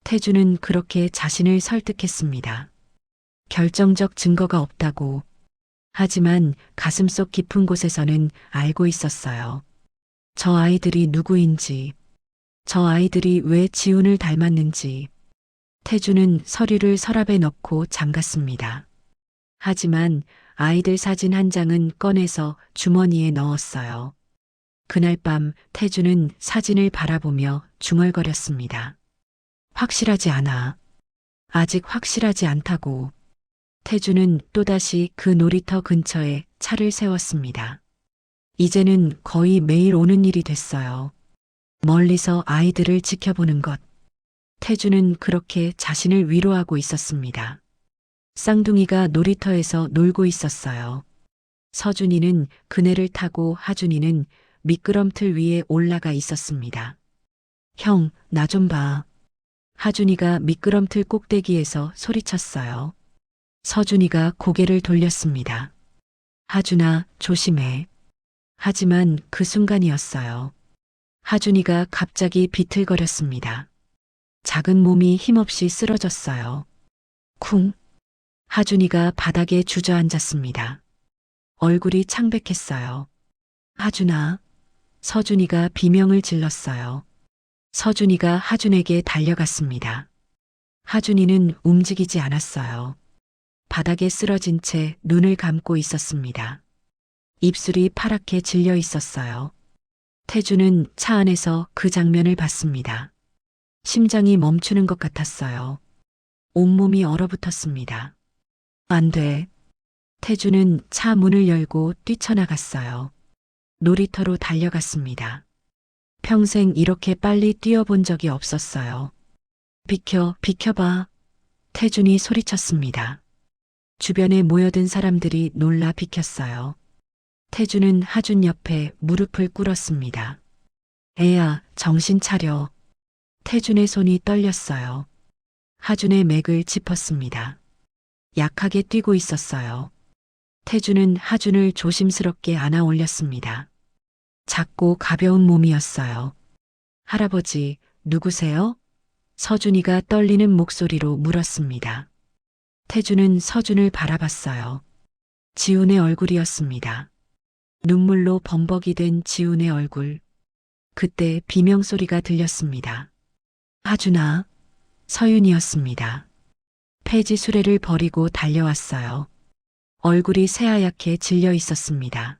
태주는 그렇게 자신을 설득했습니다. 결정적 증거가 없다고. 하지만 가슴속 깊은 곳에서는 알고 있었어요. 저 아이들이 누구인지, 저 아이들이 왜 지훈을 닮았는지. 태주는 서류를 서랍에 넣고 잠갔습니다. 하지만 아이들 사진 한 장은 꺼내서 주머니에 넣었어요. 그날 밤 태주는 사진을 바라보며 중얼거렸습니다. 확실하지 않아. 아직 확실하지 않다고. 태주는 또다시 그 놀이터 근처에 차를 세웠습니다. 이제는 거의 매일 오는 일이 됐어요. 멀리서 아이들을 지켜보는 것. 태주는 그렇게 자신을 위로하고 있었습니다. 쌍둥이가 놀이터에서 놀고 있었어요. 서준이는 그네를 타고 하준이는 미끄럼틀 위에 올라가 있었습니다. 형, 나 좀 봐. 하준이가 미끄럼틀 꼭대기에서 소리쳤어요. 서준이가 고개를 돌렸습니다. 하준아, 조심해. 하지만 그 순간이었어요. 하준이가 갑자기 비틀거렸습니다. 작은 몸이 힘없이 쓰러졌어요. 쿵. 하준이가 바닥에 주저앉았습니다. 얼굴이 창백했어요. 하준아. 서준이가 비명을 질렀어요. 서준이가 하준에게 달려갔습니다. 하준이는 움직이지 않았어요. 바닥에 쓰러진 채 눈을 감고 있었습니다. 입술이 파랗게 질려 있었어요. 태주는 차 안에서 그 장면을 봤습니다. 심장이 멈추는 것 같았어요. 온몸이 얼어붙었습니다. 안 돼. 태주는 차 문을 열고 뛰쳐나갔어요. 놀이터로 달려갔습니다. 평생 이렇게 빨리 뛰어본 적이 없었어요. 비켜봐. 태준이 소리쳤습니다. 주변에 모여든 사람들이 놀라 비켰어요. 태준은 하준 옆에 무릎을 꿇었습니다. 애야, 정신 차려. 태준의 손이 떨렸어요. 하준의 맥을 짚었습니다. 약하게 뛰고 있었어요. 태준은 하준을 조심스럽게 안아 올렸습니다. 작고 가벼운 몸이었어요. 할아버지, 누구세요? 서준이가 떨리는 목소리로 물었습니다. 태준은 서준을 바라봤어요. 지훈의 얼굴이었습니다. 눈물로 범벅이 된 지훈의 얼굴. 그때 비명소리가 들렸습니다. 하준아, 서윤이었습니다. 폐지 수레를 버리고 달려왔어요. 얼굴이 새하얗게 질려 있었습니다.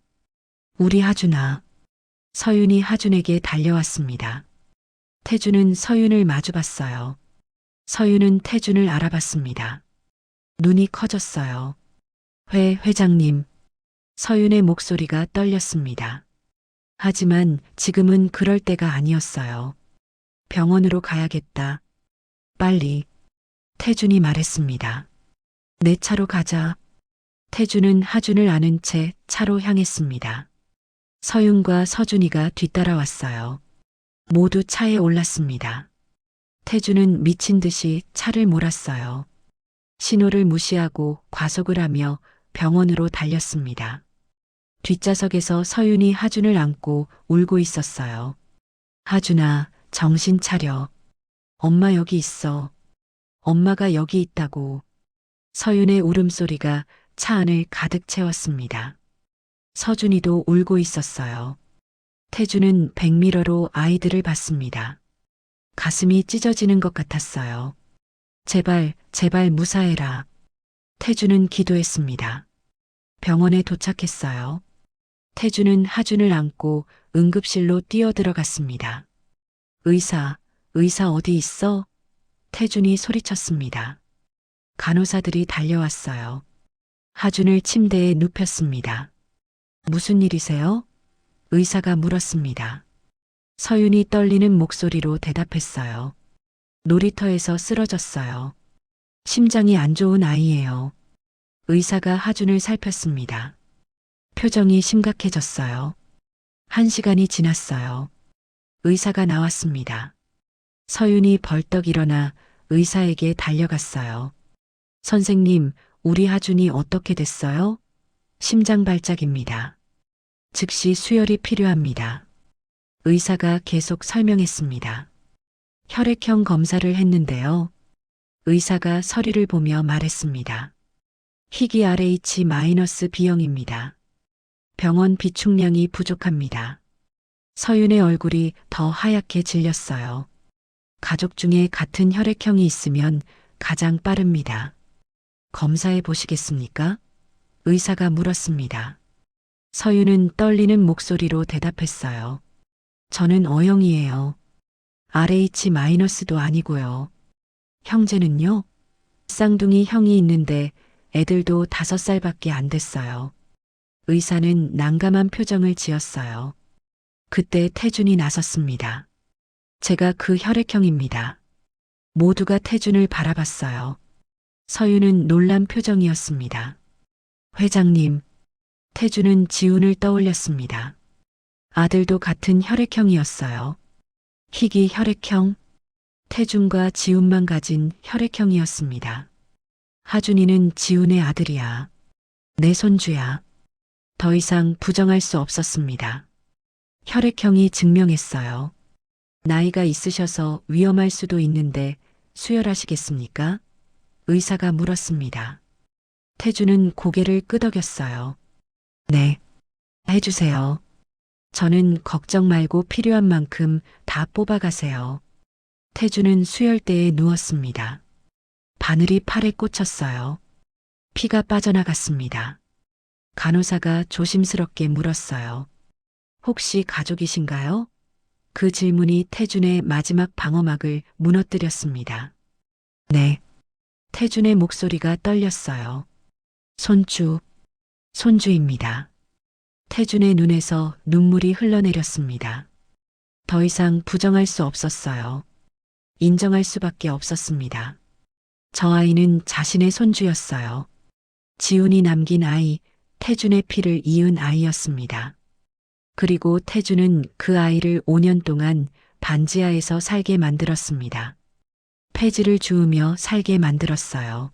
우리 하준아. 서윤이 하준에게 달려왔습니다. 태준은 서윤을 마주봤어요. 서윤은 태준을 알아봤습니다. 눈이 커졌어요. 회장님. 서윤의 목소리가 떨렸습니다. 하지만 지금은 그럴 때가 아니었어요. 병원으로 가야겠다. 빨리. 태준이 말했습니다. 내 차로 가자. 태준은 하준을 안은 채 차로 향했습니다. 서윤과 서준이가 뒤따라왔어요. 모두 차에 올랐습니다. 태준은 미친 듯이 차를 몰았어요. 신호를 무시하고 과속을 하며 병원으로 달렸습니다. 뒷좌석에서 서윤이 하준을 안고 울고 있었어요. 하준아, 정신 차려. 엄마 여기 있어. 엄마가 여기 있다고. 서윤의 울음소리가 차 안을 가득 채웠습니다. 서준이도 울고 있었어요. 태준은 백미러로 아이들을 봤습니다. 가슴이 찢어지는 것 같았어요. 제발 무사해라. 태준은 기도했습니다. 병원에 도착했어요. 태준은 하준을 안고 응급실로 뛰어들어갔습니다. 의사 어디 있어? 태준이 소리쳤습니다. 간호사들이 달려왔어요. 하준을 침대에 눕혔습니다. 무슨 일이세요? 의사가 물었습니다. 서윤이 떨리는 목소리로 대답했어요. 놀이터에서 쓰러졌어요. 심장이 안 좋은 아이예요. 의사가 하준을 살폈습니다. 표정이 심각해졌어요. 1시간이 지났어요. 의사가 나왔습니다. 서윤이 벌떡 일어나 의사에게 달려갔어요. 선생님, 우리 하준이 어떻게 됐어요? 심장 발작입니다. 즉시 수혈이 필요합니다. 의사가 계속 설명했습니다. 혈액형 검사를 했는데요. 의사가 서류를 보며 말했습니다. 희귀 RH-B형입니다. 병원 비축량이 부족합니다. 서윤의 얼굴이 더 하얗게 질렸어요. 가족 중에 같은 혈액형이 있으면 가장 빠릅니다. 검사해 보시겠습니까? 의사가 물었습니다. 서윤은 떨리는 목소리로 대답했어요. 저는 O형이에요. RH-도 아니고요. 형제는요? 쌍둥이 형이 있는데 애들도 5살밖에 안 됐어요. 의사는 난감한 표정을 지었어요. 그때 태준이 나섰습니다. 제가 그 혈액형입니다. 모두가 태준을 바라봤어요. 서윤은 놀란 표정이었습니다. 회장님, 태준은 지훈을 떠올렸습니다. 아들도 같은 혈액형이었어요. 희귀 혈액형, 태준과 지훈만 가진 혈액형이었습니다. 하준이는 지훈의 아들이야. 내 손주야. 더 이상 부정할 수 없었습니다. 혈액형이 증명했어요. 나이가 있으셔서 위험할 수도 있는데 수혈하시겠습니까? 의사가 물었습니다. 태준은 고개를 끄덕였어요. 네, 해주세요. 저는 걱정 말고 필요한 만큼 다 뽑아가세요. 태준은 수혈대에 누웠습니다. 바늘이 팔에 꽂혔어요. 피가 빠져나갔습니다. 간호사가 조심스럽게 물었어요. 혹시 가족이신가요? 그 질문이 태준의 마지막 방어막을 무너뜨렸습니다. 네. 태준의 목소리가 떨렸어요. 손주, 손주입니다. 태준의 눈에서 눈물이 흘러내렸습니다. 더 이상 부정할 수 없었어요. 인정할 수밖에 없었습니다. 저 아이는 자신의 손주였어요. 지훈이 남긴 아이, 태준의 피를 이은 아이였습니다. 그리고 태준은 그 아이를 5년 동안 반지하에서 살게 만들었습니다. 폐지를 주우며 살게 만들었어요.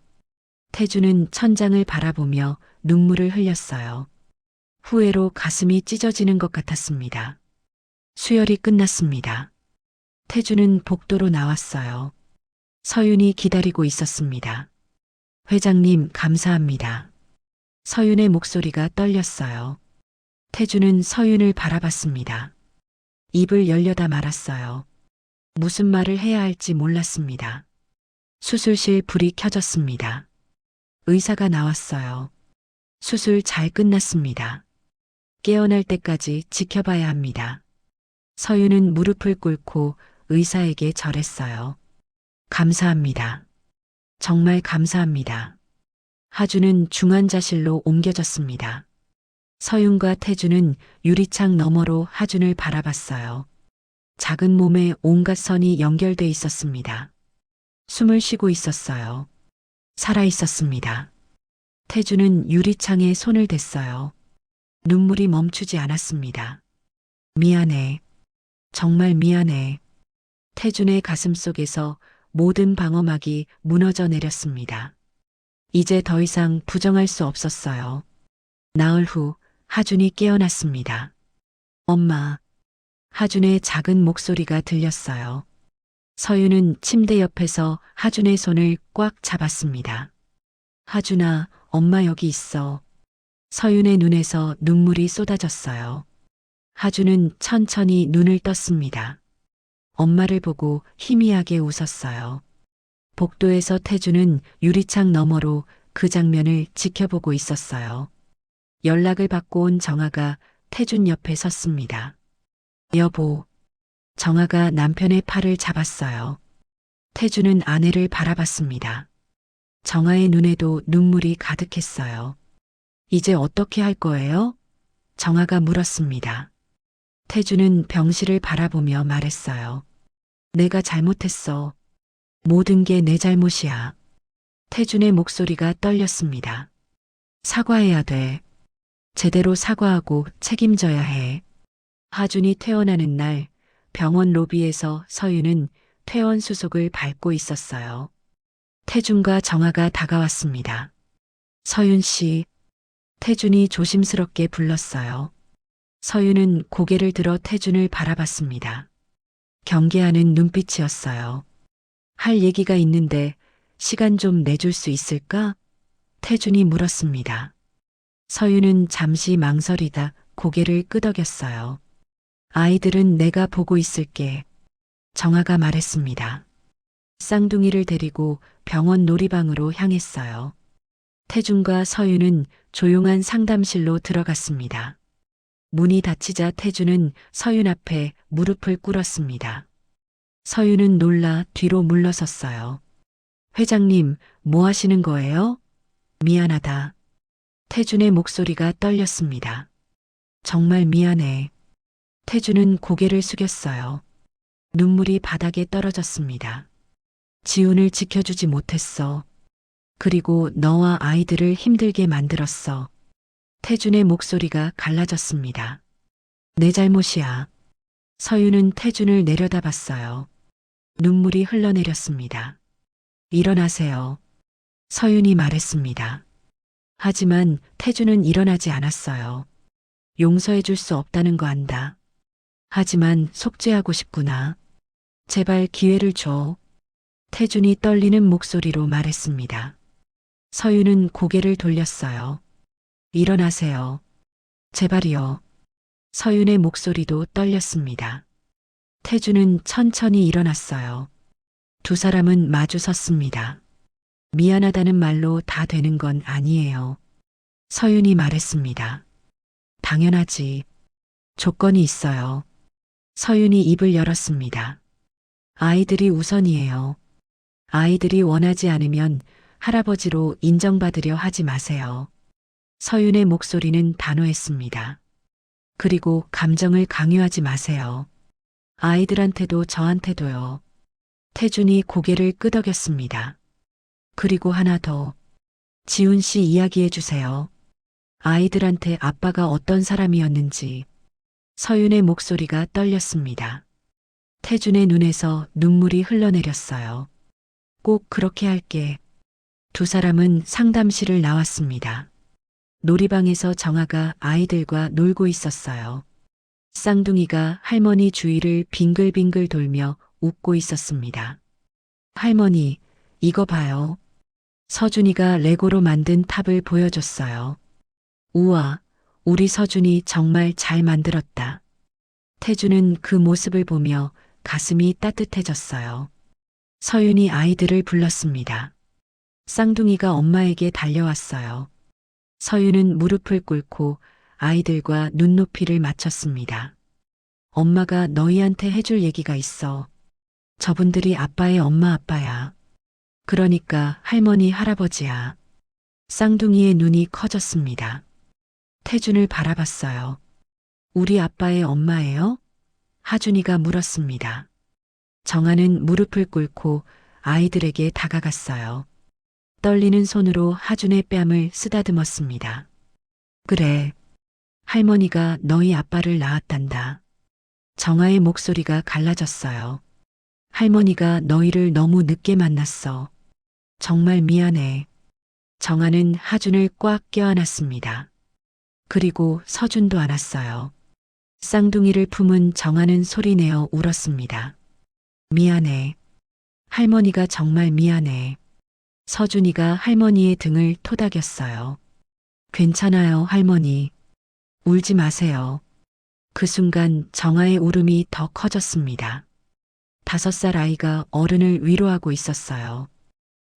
태준은 천장을 바라보며 눈물을 흘렸어요. 후회로 가슴이 찢어지는 것 같았습니다. 수혈이 끝났습니다. 태준은 복도로 나왔어요. 서윤이 기다리고 있었습니다. 회장님, 감사합니다. 서윤의 목소리가 떨렸어요. 태준은 서윤을 바라봤습니다. 입을 열려다 말았어요. 무슨 말을 해야 할지 몰랐습니다. 수술실 불이 켜졌습니다. 의사가 나왔어요. 수술 잘 끝났습니다. 깨어날 때까지 지켜봐야 합니다. 서윤은 무릎을 꿇고 의사에게 절했어요. 감사합니다. 정말 감사합니다. 하주는 중환자실로 옮겨졌습니다. 서윤과 태준은 유리창 너머로 하준을 바라봤어요. 작은 몸에 온갖 선이 연결돼 있었습니다. 숨을 쉬고 있었어요. 살아 있었습니다. 태준은 유리창에 손을 댔어요. 눈물이 멈추지 않았습니다. 미안해. 정말 미안해. 태준의 가슴 속에서 모든 방어막이 무너져 내렸습니다. 이제 더 이상 부정할 수 없었어요. 나흘 후 하준이 깨어났습니다. 엄마. 하준의 작은 목소리가 들렸어요. 서윤은 침대 옆에서 하준의 손을 꽉 잡았습니다. 하준아, 엄마 여기 있어. 서윤의 눈에서 눈물이 쏟아졌어요. 하준은 천천히 눈을 떴습니다. 엄마를 보고 희미하게 웃었어요. 복도에서 태준은 유리창 너머로 그 장면을 지켜보고 있었어요. 연락을 받고 온 정아가 태준 옆에 섰습니다. 여보. 정아가 남편의 팔을 잡았어요. 태준은 아내를 바라봤습니다. 정아의 눈에도 눈물이 가득했어요. 이제 어떻게 할 거예요? 정아가 물었습니다. 태준은 병실을 바라보며 말했어요. 내가 잘못했어. 모든 게 내 잘못이야. 태준의 목소리가 떨렸습니다. 사과해야 돼. 제대로 사과하고 책임져야 해. 하준이 퇴원하는 날 병원 로비에서 서윤은 퇴원 수속을 밟고 있었어요. 태준과 정아가 다가왔습니다. 서윤 씨. 태준이 조심스럽게 불렀어요. 서윤은 고개를 들어 태준을 바라봤습니다. 경계하는 눈빛이었어요. 할 얘기가 있는데 시간 좀 내줄 수 있을까? 태준이 물었습니다. 서윤은 잠시 망설이다 고개를 끄덕였어요. 아이들은 내가 보고 있을게. 정아가 말했습니다. 쌍둥이를 데리고 병원 놀이방으로 향했어요. 태준과 서윤은 조용한 상담실로 들어갔습니다. 문이 닫히자 태준은 서윤 앞에 무릎을 꿇었습니다. 서윤은 놀라 뒤로 물러섰어요. 회장님, 뭐 하시는 거예요? 미안하다. 태준의 목소리가 떨렸습니다. 정말 미안해. 태준은 고개를 숙였어요. 눈물이 바닥에 떨어졌습니다. 지훈을 지켜주지 못했어. 그리고 너와 아이들을 힘들게 만들었어. 태준의 목소리가 갈라졌습니다. 내 잘못이야. 서윤은 태준을 내려다봤어요. 눈물이 흘러내렸습니다. 일어나세요. 서윤이 말했습니다. 하지만 태준은 일어나지 않았어요. 용서해 줄 수 없다는 거 안다. 하지만 속죄하고 싶구나. 제발 기회를 줘. 태준이 떨리는 목소리로 말했습니다. 서윤은 고개를 돌렸어요. 일어나세요. 제발이요. 서윤의 목소리도 떨렸습니다. 태준은 천천히 일어났어요. 두 사람은 마주 섰습니다. 미안하다는 말로 다 되는 건 아니에요. 서윤이 말했습니다. 당연하지. 조건이 있어요. 서윤이 입을 열었습니다. 아이들이 우선이에요. 아이들이 원하지 않으면 할아버지로 인정받으려 하지 마세요. 서윤의 목소리는 단호했습니다. 그리고 감정을 강요하지 마세요. 아이들한테도 저한테도요. 태준이 고개를 끄덕였습니다. 그리고 하나 더. 지훈 씨 이야기해 주세요. 아이들한테 아빠가 어떤 사람이었는지. 서윤의 목소리가 떨렸습니다. 태준의 눈에서 눈물이 흘러내렸어요. 꼭 그렇게 할게. 두 사람은 상담실을 나왔습니다. 놀이방에서 정아가 아이들과 놀고 있었어요. 쌍둥이가 할머니 주위를 빙글빙글 돌며 웃고 있었습니다. 할머니, 이거 봐요. 서준이가 레고로 만든 탑을 보여줬어요. 우와, 우리 서준이 정말 잘 만들었다. 태준은 그 모습을 보며 가슴이 따뜻해졌어요. 서윤이 아이들을 불렀습니다. 쌍둥이가 엄마에게 달려왔어요. 서윤은 무릎을 꿇고 아이들과 눈높이를 맞췄습니다. 엄마가 너희한테 해줄 얘기가 있어. 저분들이 아빠의 엄마 아빠야. 그러니까 할머니 할아버지야. 쌍둥이의 눈이 커졌습니다. 태준을 바라봤어요. 우리 아빠의 엄마예요? 하준이가 물었습니다. 정아는 무릎을 꿇고 아이들에게 다가갔어요. 떨리는 손으로 하준의 뺨을 쓰다듬었습니다. 그래. 할머니가 너희 아빠를 낳았단다. 정아의 목소리가 갈라졌어요. 할머니가 너희를 너무 늦게 만났어. 정말 미안해. 정아는 하준을 꽉 껴안았습니다. 그리고 서준도 안았어요. 쌍둥이를 품은 정아는 소리내어 울었습니다. 미안해. 할머니가 정말 미안해. 서준이가 할머니의 등을 토닥였어요. 괜찮아요, 할머니. 울지 마세요. 그 순간 정아의 울음이 더 커졌습니다. 5살 아이가 어른을 위로하고 있었어요.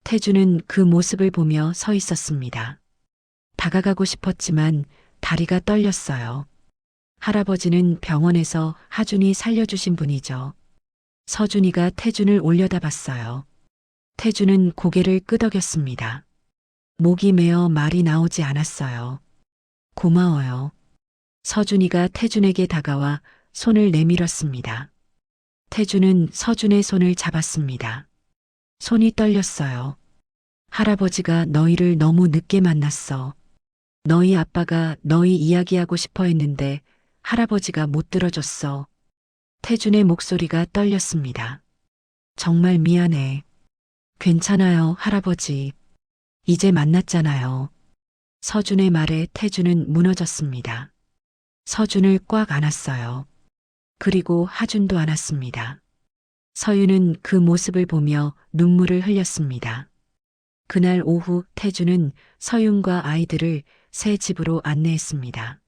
태주는 그 모습을 보며 서 있었습니다. 다가가고 싶었지만 다리가 떨렸어요. 할아버지는 병원에서 하준이 살려주신 분이죠. 서준이가 태준을 올려다 봤어요. 태준은 고개를 끄덕였습니다. 목이 메어 말이 나오지 않았어요. 고마워요. 서준이가 태준에게 다가와 손을 내밀었습니다. 태준은 서준의 손을 잡았습니다. 손이 떨렸어요. 할아버지가 너희를 너무 늦게 만났어. 너희 아빠가 너희 이야기하고 싶어 했는데 할아버지가 못 들어줬어. 태준의 목소리가 떨렸습니다. 정말 미안해. 괜찮아요, 할아버지. 이제 만났잖아요. 서준의 말에 태준은 무너졌습니다. 서준을 꽉 안았어요. 그리고 하준도 안았습니다. 서윤은 그 모습을 보며 눈물을 흘렸습니다. 그날 오후 태준은 서윤과 아이들을 새 집으로 안내했습니다.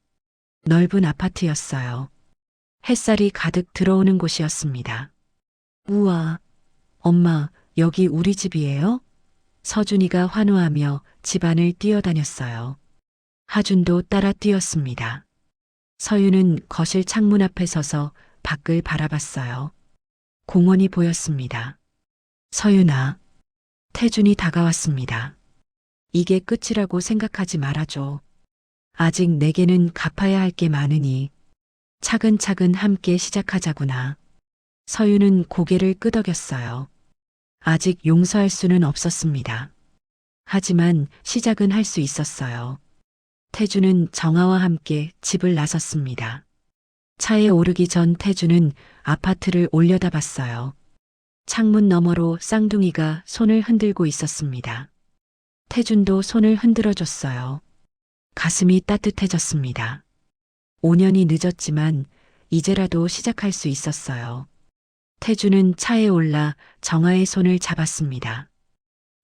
넓은 아파트였어요. 햇살이 가득 들어오는 곳이었습니다. 우와, 엄마, 여기 우리 집이에요? 서준이가 환호하며 집안을 뛰어다녔어요. 하준도 따라 뛰었습니다. 서윤은 거실 창문 앞에 서서 밖을 바라봤어요. 공원이 보였습니다. 서윤아, 태준이 다가왔습니다. 이게 끝이라고 생각하지 말아줘. 아직 내게는 갚아야 할 게 많으니 차근차근 함께 시작하자구나. 서윤은 고개를 끄덕였어요. 아직 용서할 수는 없었습니다. 하지만 시작은 할 수 있었어요. 태주는 정아와 함께 집을 나섰습니다. 차에 오르기 전 태주는 아파트를 올려다봤어요. 창문 너머로 쌍둥이가 손을 흔들고 있었습니다. 태준도 손을 흔들어줬어요. 가슴이 따뜻해졌습니다. 5년이 늦었지만 이제라도 시작할 수 있었어요. 태주는 차에 올라 정아의 손을 잡았습니다.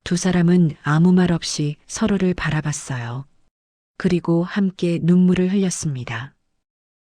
두 사람은 아무 말 없이 서로를 바라봤어요. 그리고 함께 눈물을 흘렸습니다.